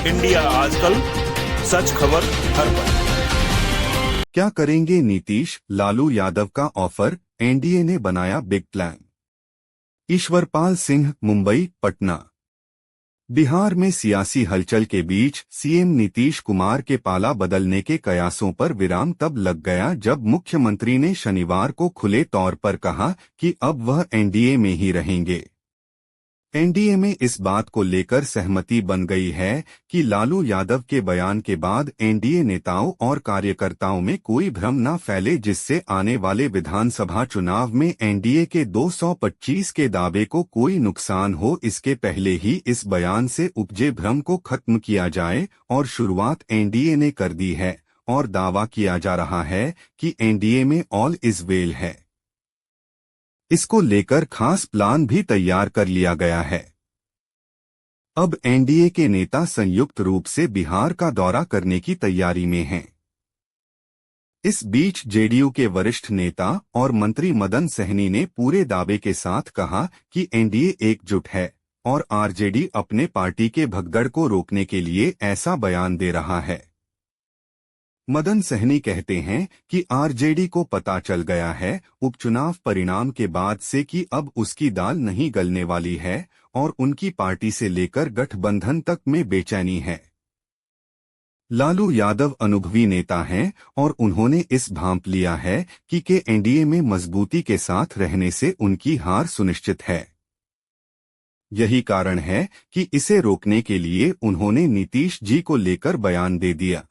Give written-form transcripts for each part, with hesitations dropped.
India आजकल, सच खबर हर पल। क्या करेंगे नीतीश? लालू यादव का ऑफर, एनडीए ने बनाया बिग प्लान। ईश्वरपाल सिंह, मुंबई, पटना। बिहार में सियासी हलचल के बीच सीएम नीतीश कुमार के पाला बदलने के कयासों पर विराम तब लग गया जब मुख्यमंत्री ने शनिवार को खुले तौर पर कहा कि अब वह एनडीए में ही रहेंगे। एनडीए में इस बात को लेकर सहमति बन गई है कि लालू यादव के बयान के बाद एनडीए नेताओं और कार्यकर्ताओं में कोई भ्रम न फैले, जिससे आने वाले विधानसभा चुनाव में एनडीए के 225 के दावे को कोई नुकसान हो। इसके पहले ही इस बयान से उपजे भ्रम को खत्म किया जाए और शुरुआत एनडीए ने कर दी है और दावा किया जा रहा है कि एनडीए में ऑल इज वेल है। इसको लेकर खास प्लान भी तैयार कर लिया गया है। अब एनडीए के नेता संयुक्त रूप से बिहार का दौरा करने की तैयारी में हैं। इस बीच जेडीयू के वरिष्ठ नेता और मंत्री मदन सहनी ने पूरे दावे के साथ कहा कि एनडीए एकजुट है और आरजेडी अपने पार्टी के भगदड़ को रोकने के लिए ऐसा बयान दे रहा है। मदन सहनी कहते हैं कि आरजेडी को पता चल गया है उपचुनाव परिणाम के बाद से कि अब उसकी दाल नहीं गलने वाली है और उनकी पार्टी से लेकर गठबंधन तक में बेचैनी है। लालू यादव अनुभवी नेता हैं और उन्होंने इस भांप लिया है कि एनडीए में मजबूती के साथ रहने से उनकी हार सुनिश्चित है। यही कारण है कि इसे रोकने के लिए उन्होंने नीतीश जी को लेकर बयान दे दिया।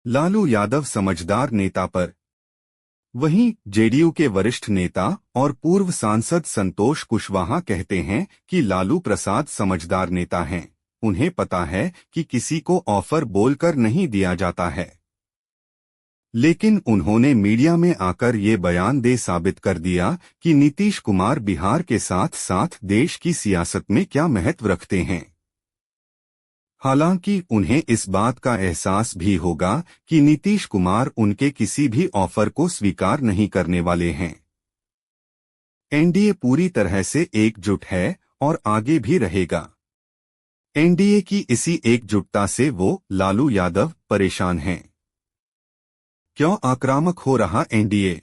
लालू यादव समझदार नेता पर। वहीं जेडीयू के वरिष्ठ नेता और पूर्व सांसद संतोष कुशवाहा कहते हैं कि लालू प्रसाद समझदार नेता हैं। उन्हें पता है कि किसी को ऑफर बोलकर नहीं दिया जाता है, लेकिन उन्होंने मीडिया में आकर ये बयान दे साबित कर दिया कि नीतीश कुमार बिहार के साथ साथ देश की सियासत में क्या महत्व रखते हैं। हालांकि उन्हें इस बात का एहसास भी होगा कि नीतीश कुमार उनके किसी भी ऑफर को स्वीकार नहीं करने वाले हैं। एनडीए पूरी तरह से एकजुट है और आगे भी रहेगा। एनडीए की इसी एकजुटता से वो लालू यादव परेशान हैं। क्यों आक्रामक हो रहा एनडीए?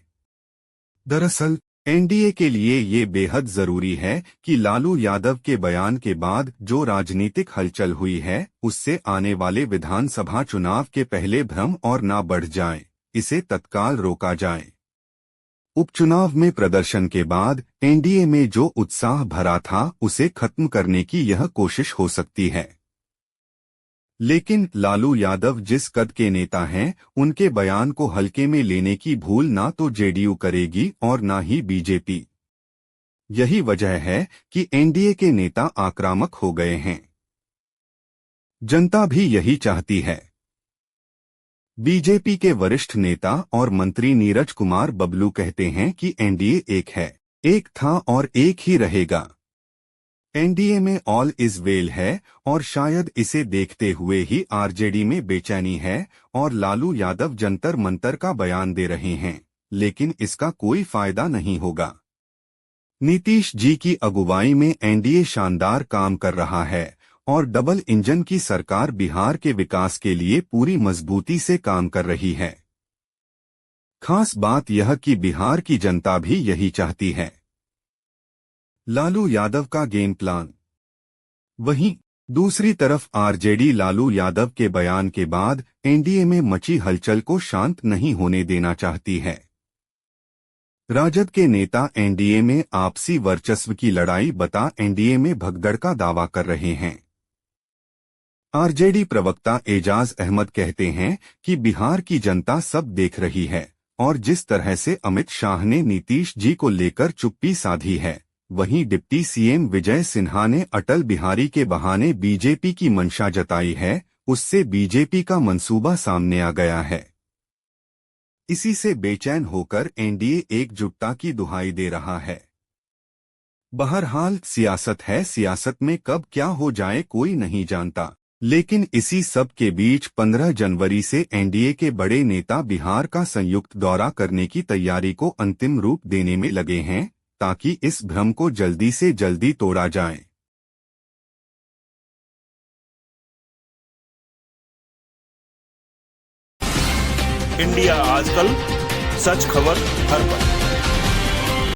दरअसल एनडीए के लिए ये बेहद जरूरी है कि लालू यादव के बयान के बाद जो राजनीतिक हलचल हुई है उससे आने वाले विधानसभा चुनाव के पहले भ्रम और ना बढ़ जाए, इसे तत्काल रोका जाए। उपचुनाव में प्रदर्शन के बाद एनडीए में जो उत्साह भरा था उसे खत्म करने की यह कोशिश हो सकती है। लेकिन लालू यादव जिस कद के नेता हैं, उनके बयान को हल्के में लेने की भूल ना तो जेडीयू करेगी और ना ही बीजेपी। यही वजह है कि एनडीए के नेता आक्रामक हो गए हैं। जनता भी यही चाहती है। बीजेपी के वरिष्ठ नेता और मंत्री नीरज कुमार बबलू कहते हैं कि एनडीए एक है, एक था और एक ही रहेगा। एनडीए में ऑल इज वेल है और शायद इसे देखते हुए ही आरजेडी में बेचैनी है और लालू यादव जंतर मंतर का बयान दे रहे हैं, लेकिन इसका कोई फायदा नहीं होगा। नीतीश जी की अगुवाई में एनडीए शानदार काम कर रहा है और डबल इंजन की सरकार बिहार के विकास के लिए पूरी मजबूती से काम कर रही है। खास बात यह कि बिहार की जनता भी यही चाहती है। लालू यादव का गेम प्लान। वहीं दूसरी तरफ आरजेडी लालू यादव के बयान के बाद एनडीए में मची हलचल को शांत नहीं होने देना चाहती है। राजद के नेता एनडीए में आपसी वर्चस्व की लड़ाई बता एनडीए में भगदड़ का दावा कर रहे हैं। आरजेडी प्रवक्ता एजाज अहमद कहते हैं कि बिहार की जनता सब देख रही है और जिस तरह से अमित शाह ने नीतीश जी को लेकर चुप्पी साधी है, वहीं डिप्टी सीएम विजय सिन्हा ने अटल बिहारी के बहाने बीजेपी की मंशा जताई है, उससे बीजेपी का मंसूबा सामने आ गया है। इसी से बेचैन होकर एनडीए एकजुटता की दुहाई दे रहा है। बहरहाल सियासत है, सियासत में कब क्या हो जाए कोई नहीं जानता, लेकिन इसी सब के बीच 15 जनवरी से एनडीए के बड़े नेता बिहार का संयुक्त दौरा करने की तैयारी को अंतिम रूप देने में लगे हैं ताकि इस भ्रम को जल्दी से जल्दी तोड़ा जाए। इंडिया आजकल, सच खबर हर पल।